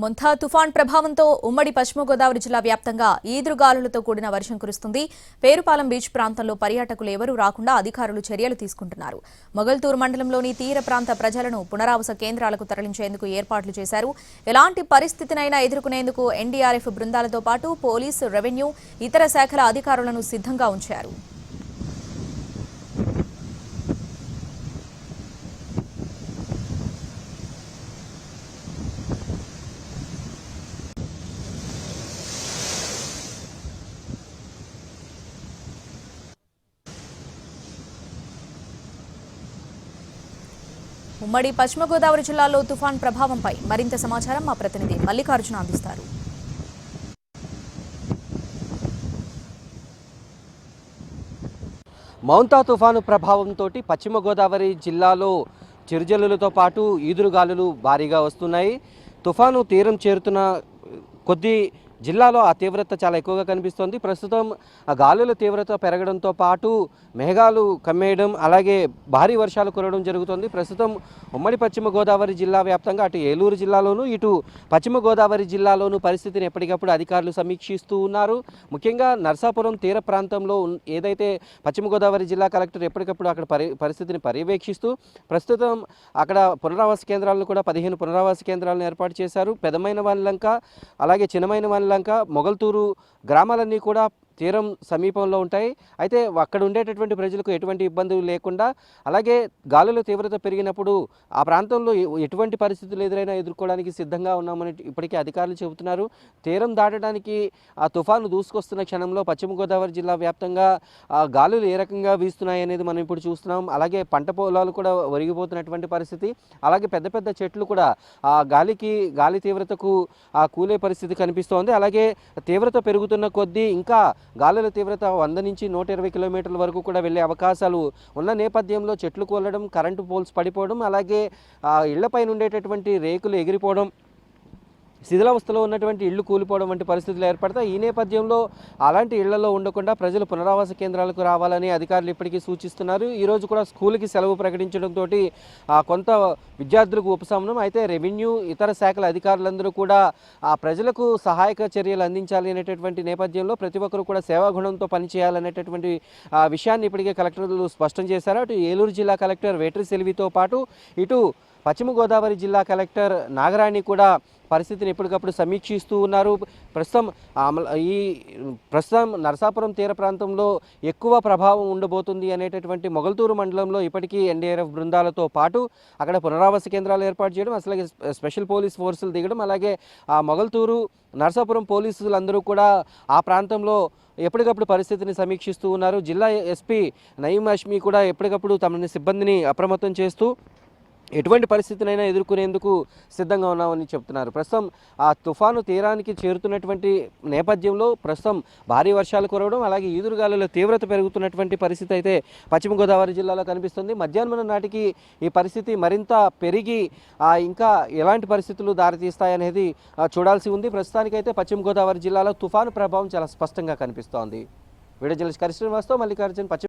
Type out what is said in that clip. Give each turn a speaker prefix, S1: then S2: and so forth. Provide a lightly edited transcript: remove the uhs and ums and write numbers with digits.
S1: మొంతా తుఫాన్ ప్రభావంతో ఉమ్మడి పశ్చిమ గోదావరి జిల్లా వ్యాప్తంగా ఈదురుగాలులతో కూడిన వర్షం కురుస్తుంది. పేరుపాలెం బీచ్ ప్రాంతంలో పర్యాటకులు ఎవరూ రాకుండా అధికారులు చర్యలు తీసుకుంటున్నారు. మొగల్తూరు మండలంలోని తీర ప్రాంత ప్రజలను పునరావాస కేంద్రాలకు తరలించేందుకు ఏర్పాట్లు చేశారు. ఎలాంటి పరిస్థితినైనా ఎదుర్కొనేందుకు ఎన్డీఆర్ఎఫ్ బృందాలతో పాటు పోలీసు, రెవెన్యూ, ఇతర శాఖల అధికారులను సిద్ధంగా ఉంచారు. ఉమ్మడి పశ్చిమ గోదావరి జిల్లాలో తుఫాన్ ప్రభావంపై మరింత సమాచారం మా ప్రతినిధి మల్లికార్జున అందిస్తారు.
S2: మౌంతా తుఫాను ప్రభావంతో పశ్చిమ గోదావరి జిల్లాలో చిరుజల్లులతో పాటు ఈదురుగాలులు భారీగా వస్తున్నాయి. తుఫాను తీరం చేరుతున్న కొద్ది జిల్లాలో ఆ తీవ్రత చాలా ఎక్కువగా కనిపిస్తోంది. ప్రస్తుతం ఆ గాలుల తీవ్రత పెరగడంతో పాటు మేఘాలు కమ్మేయడం, అలాగే భారీ వర్షాలు కురవడం జరుగుతోంది. ప్రస్తుతం ఉమ్మడి పశ్చిమ గోదావరి జిల్లా వ్యాప్తంగా అటు ఏలూరు జిల్లాలోనూ ఇటు పశ్చిమ గోదావరి జిల్లాలోనూ పరిస్థితిని ఎప్పటికప్పుడు అధికారులు సమీక్షిస్తూ ఉన్నారు. ముఖ్యంగా నర్సాపురం తీర ప్రాంతంలో ఏదైతే పశ్చిమ గోదావరి జిల్లా కలెక్టర్ ఎప్పటికప్పుడు అక్కడ పరిస్థితిని పర్యవేక్షిస్తూ ప్రస్తుతం అక్కడ పునరావాస కేంద్రాలను కూడా 15 పునరావాస కేంద్రాలను ఏర్పాటు చేశారు. పెదమైన వానిలంక, అలాగే చిన్నమైన లంక, మొగల్తూరు గ్రామాలన్నీ కూడా తీరం సమీపంలో ఉంటాయి. అయితే అక్కడ ఉండేటటువంటి ప్రజలకు ఎటువంటి ఇబ్బందులు లేకుండా, అలాగే గాలుల తీవ్రత పెరిగినప్పుడు ఆ ప్రాంతంలో ఎటువంటి పరిస్థితులు ఎదురైనా ఎదుర్కోవడానికి సిద్ధంగా ఉన్నామని ఇప్పటికే అధికారులు చెబుతున్నారు. తీరం దాటడానికి ఆ తుఫాను దూసుకొస్తున్న క్షణంలో పశ్చిమ గోదావరి జిల్లా వ్యాప్తంగా గాలులు ఏ రకంగా వీస్తున్నాయి అనేది మనం ఇప్పుడు చూస్తున్నాం. అలాగే పంట పొలాలు కూడా ఒరిగిపోతున్నటువంటి పరిస్థితి, అలాగే పెద్ద పెద్ద చెట్లు కూడా ఆ గాలి తీవ్రతకు కూలే పరిస్థితి కనిపిస్తోంది. అలాగే తీవ్రత పెరుగుతున్న కొద్దీ ఇంకా గాలుల తీవ్రత 100 నుంచి 120 కిలోమీటర్ల వరకు కూడా వెళ్ళే అవకాశాలు ఉన్న నేపథ్యంలో చెట్లు కూలడం, కరెంటు పోల్స్ పడిపోవడం, అలాగే ఇళ్లపైన ఉండేటటువంటి రేకులు ఎగిరిపోవడం, శిథిలావస్థలో ఉన్నటువంటి ఇళ్లు కూలిపోవడం వంటి పరిస్థితులు ఏర్పడతాయి. ఈ నేపథ్యంలో అలాంటి ఇళ్లలో ఉండకుండా ప్రజలు పునరావాస కేంద్రాలకు రావాలని అధికారులు ఇప్పటికీ సూచిస్తున్నారు. ఈరోజు కూడా స్కూల్కి సెలవు ప్రకటించడంతో కొంత విద్యార్థులకు ఉపశమనం. అయితే రెవెన్యూ, ఇతర శాఖల అధికారులందరూ కూడా ప్రజలకు సహాయక చర్యలు అందించాలి అనేటటువంటి నేపథ్యంలో ప్రతి ఒక్కరు కూడా సేవాగుణంతో పనిచేయాలనేటటువంటి విషయాన్ని ఇప్పటికే కలెక్టర్లు స్పష్టం చేశారు. అటు ఏలూరు జిల్లా కలెక్టర్ వేట్రి సెల్వితో పాటు ఇటు పశ్చిమ గోదావరి జిల్లా కలెక్టర్ నాగరాణి కూడా పరిస్థితిని ఎప్పటికప్పుడు సమీక్షిస్తూ ఉన్నారు. ప్రస్తుతం నరసాపురం తీర ప్రాంతంలో ఎక్కువ ప్రభావం ఉండబోతుంది అనేటటువంటి మొగల్తూరు మండలంలో ఇప్పటికీ ఎన్డీఆర్ఎఫ్ బృందాలతో పాటు అక్కడ పునరావాస కేంద్రాలు ఏర్పాటు చేయడం, అసలు స్పెషల్ పోలీస్ ఫోర్సులు దిగడం, అలాగే మొగల్తూరు, నరసాపురం పోలీసులందరూ కూడా ఆ ప్రాంతంలో ఎప్పటికప్పుడు పరిస్థితిని సమీక్షిస్తూ ఉన్నారు. జిల్లా ఎస్పీ నయీం హష్మీ కూడా ఎప్పటికప్పుడు తమ సిబ్బందిని అప్రమత్తం చేస్తూ ఎటువంటి పరిస్థితినైనా ఎదుర్కొనేందుకు సిద్ధంగా ఉన్నామని చెప్తున్నారు. ప్రస్తుతం ఆ తుఫాను తీరానికి చేరుతున్నటువంటి నేపథ్యంలో ప్రస్తుతం భారీ వర్షాలు కురవడం, అలాగే ఈదురుగాలుల తీవ్రత పెరుగుతున్నటువంటి పరిస్థితి అయితే పశ్చిమ గోదావరి జిల్లాలో కనిపిస్తుంది. మధ్యాహ్నం నాటికి ఈ పరిస్థితి మరింత పెరిగి ఇంకా ఎలాంటి పరిస్థితులు దారితీస్తాయనేది చూడాల్సి ఉంది. ప్రస్తుతానికైతే పశ్చిమ గోదావరి జిల్లాలో తుఫాను ప్రభావం చాలా స్పష్టంగా కనిపిస్తోంది. వీడియో జర్నలిస్ట్ కరిశ్రీనివాస్తో మల్లికార్జున్, పశ్చిమ